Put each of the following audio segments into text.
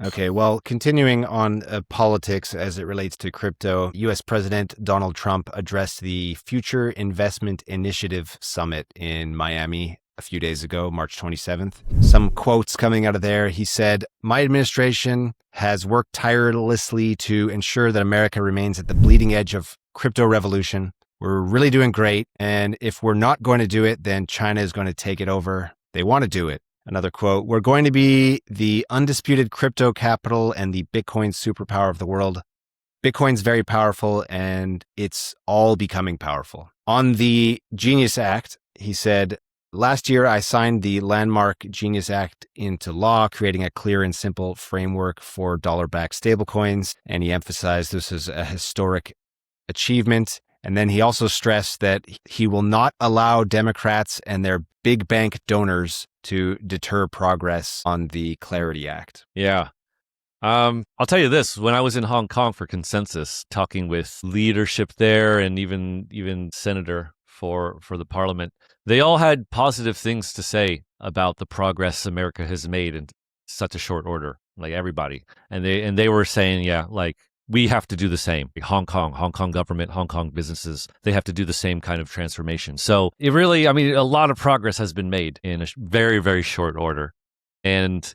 Okay, well, continuing on politics as it relates to crypto, U.S. President Donald Trump addressed the Future Investment Initiative Summit in Miami a few days ago, March 27th. Some quotes coming out of there. He said, "My administration has worked tirelessly to ensure that America remains at the bleeding edge of crypto revolution. We're really doing great. And if we're not going to do it, then China is going to take it over. They want to do it." Another quote, "We're going to be the undisputed crypto capital and the Bitcoin superpower of the world. Bitcoin's very powerful and it's all becoming powerful." On the Genius Act, he said, "Last year, I signed the landmark Genius Act into law, creating a clear and simple framework for dollar-backed stablecoins." And he emphasized this is a historic achievement. And then he also stressed that he will not allow Democrats and their big bank donors to deter progress on the Clarity Act. Yeah. I'll tell you this, when I was in Hong Kong for Consensus, talking with leadership there and even senator for the parliament, they all had positive things to say about the progress America has made in such a short order, like everybody. And they were saying, yeah, like, we have to do the same. Hong Kong government, Hong Kong businesses, they have to do the same kind of transformation. So it really, I mean, a lot of progress has been made in a very, very short order. And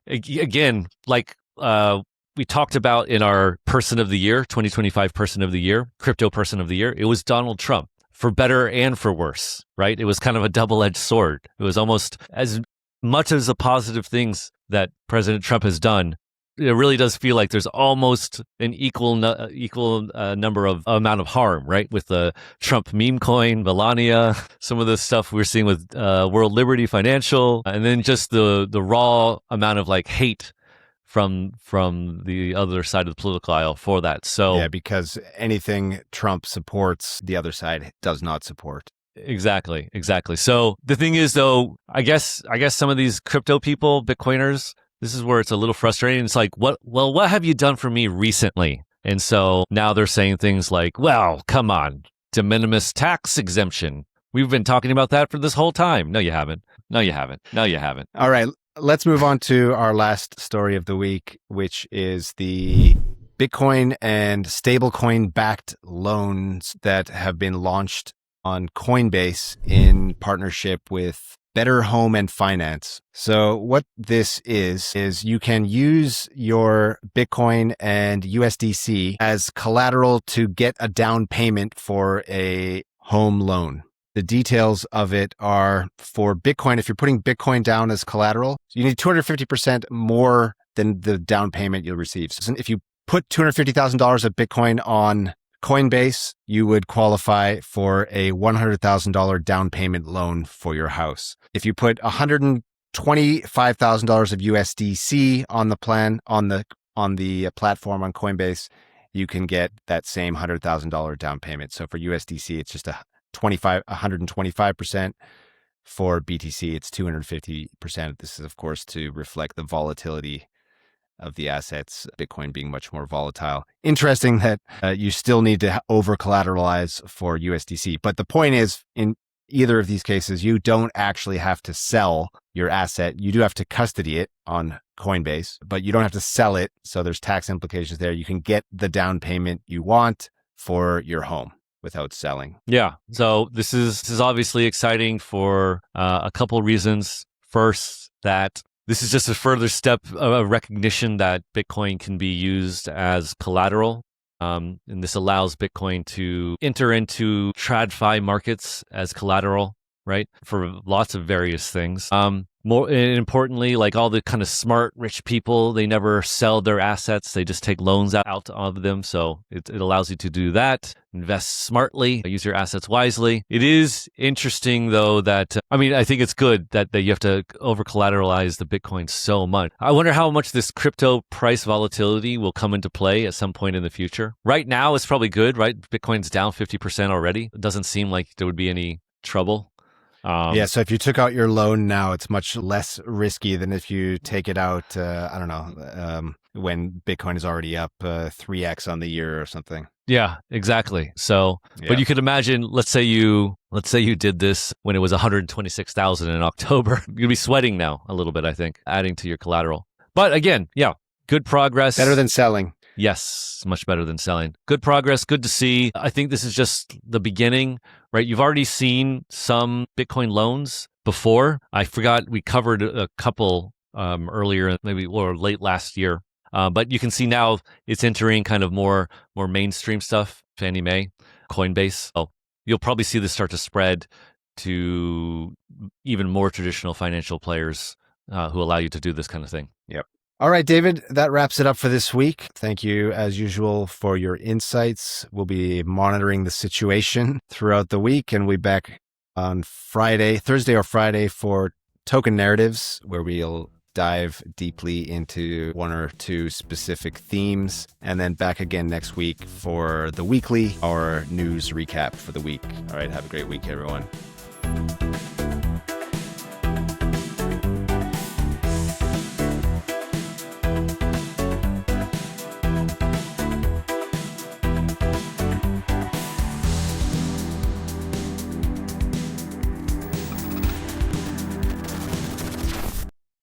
again, like we talked about in our Person of the Year, 2025 Person of the Year, Crypto Person of the Year, it was Donald Trump, for better and for worse, right? It was kind of a double-edged sword. It was almost as much as the positive things that President Trump has done. It really does feel like there's almost an equal number of amount of harm, right? With the Trump meme coin, Melania, some of the stuff we're seeing with World Liberty Financial, and then just the raw amount of like hate from the other side of the political aisle for that. So yeah, because anything Trump supports, the other side does not support. Exactly. So the thing is, though, I guess some of these crypto people, Bitcoiners, this is where it's a little frustrating. It's like, what have you done for me recently? And so now they're saying things like, well, come on, de minimis tax exemption. We've been talking about that for this whole time. No, you haven't. All right, let's move on to our last story of the week, which is the Bitcoin and stablecoin backed loans that have been launched on Coinbase in partnership with Better Home and Finance. So what this is you can use your Bitcoin and USDC as collateral to get a down payment for a home loan. The details of it are, for Bitcoin, if you're putting Bitcoin down as collateral, you need 250% more than the down payment you'll receive. So if you put $250,000 of Bitcoin on Coinbase, you would qualify for a $100,000 down payment loan for your house. If you put $125,000 of USDC on the plan on the platform on Coinbase, you can get that same $100,000 down payment. So for USDC, it's just 125%. For BTC, it's 250%. This is, of course, to reflect the volatility of the assets, Bitcoin being much more volatile. Interesting that you still need to over-collateralize for USDC. But the point is, in either of these cases, you don't actually have to sell your asset. You do have to custody it on Coinbase, but you don't have to sell it. So there's tax implications there. You can get the down payment you want for your home without selling. Yeah. So this is obviously exciting for a couple of reasons. First, that this is just a further step of recognition that Bitcoin can be used as collateral. And this allows Bitcoin to enter into TradFi markets as collateral, right? For lots of various things. More importantly, like all the kind of smart, rich people, they never sell their assets. They just take loans out of them. So it allows you to do that, invest smartly, use your assets wisely. It is interesting, though, that, I think it's good that you have to over-collateralize the Bitcoin so much. I wonder how much this crypto price volatility will come into play at some point in the future. Right now, it's probably good, right? Bitcoin's down 50% already. It doesn't seem like there would be any trouble. So if you took out your loan now, it's much less risky than if you take it out, when Bitcoin is already up 3x on the year or something. Yeah, exactly. So, yeah. But you could imagine, let's say you did this when it was 126,000 in October. You'd be sweating now a little bit, I think, adding to your collateral. But again, yeah, Good progress. Better than selling. Yes, much better than selling. Good progress. Good to see. I think this is just the beginning, right? You've already seen some Bitcoin loans before. I forgot we covered a couple earlier, maybe or late last year. But you can see now it's entering kind of more mainstream stuff. Fannie Mae, Coinbase. Oh, you'll probably see this start to spread to even more traditional financial players who allow you to do this kind of thing. Yep. All right, David, that wraps it up for this week. Thank you, as usual, for your insights. We'll be monitoring the situation throughout the week, and we'll be back on Thursday or Friday for Token Narratives, where we'll dive deeply into one or two specific themes, and then back again next week for the weekly or news recap for the week. All right, have a great week, everyone.